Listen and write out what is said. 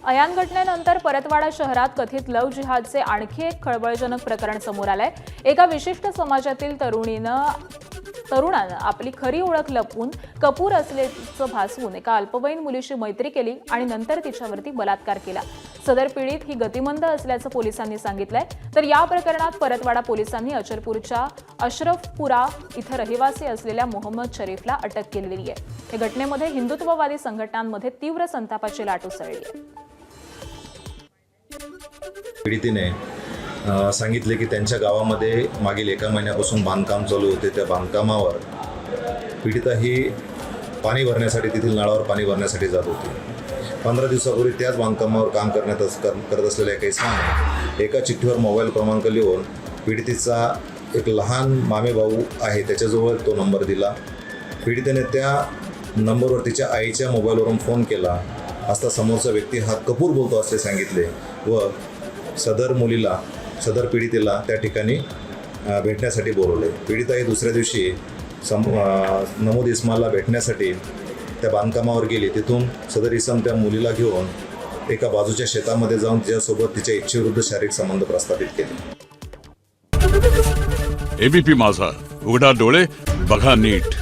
अयान घटनेनंतर परतवाडा शहरात कथित लव्ह जिहादचे आणखी एक खळबळजनक प्रकरण समोर आलंय। एका विशिष्ट समाजातील तरुणानं आपली खरी ओळख लपवून कपूर असल्याचं भासवून एका अल्पवयीन मुलीशी मैत्री केली आणि नंतर तिच्यावरती बलात्कार केला। सदर पीडित ही गतिमंद असल्याचं पोलिसांनी सांगितलंय। तर या प्रकरणात परतवाडा पोलिसांनी अचलपूरच्या अशरफपुरा इथं रहिवासी असलेल्या मोहम्मद शरीफला अटक केलेली आहे। या घटनेमध्ये हिंदुत्ववादी संघटनांमध्ये तीव्र संतापाची लाट उसळली आहे। पीडितेने सांगितले की त्यांच्या गावामध्ये मागील 1 महिन्यापासून बांधकाम चालू होते। त्या बांधकामावर पीडिता ही पाणी भरण्यासाठी तेथील नळावर पाणी भरण्यासाठी जात होती। 15 दिवसापूर्वी त्याच बांधकामावर काम करत असलेल्या काही इसमाने एका चिठ्ठीवर मोबाईल क्रमांक लिहून पीडितेचा एक लहान मामे भाऊ आहे त्याच्याजवळ तो नंबर दिला। पीडितेने त्या नंबरवर तिच्या आईच्या मोबाईलवरून फोन केला असता समोरचा व्यक्ती हा कपूर बोलतो असे सांगितले व सदर पीडितेला त्या ठिकाणी भेटण्यासाठी बोलवले। पीडिता ही दुसऱ्या दिवशी नमूद इस्माला भेटण्यासाठी त्या बांधकामावर गेली। तिथून सदर इसम त्या मुलीला घेऊन एका बाजूच्या शेतामध्ये जाऊन तिच्यासोबत तिच्या इच्छेविरुद्ध शारीरिक संबंध प्रस्थापित केले। एबीपी माझा, उघडा डोळे बघा नीट।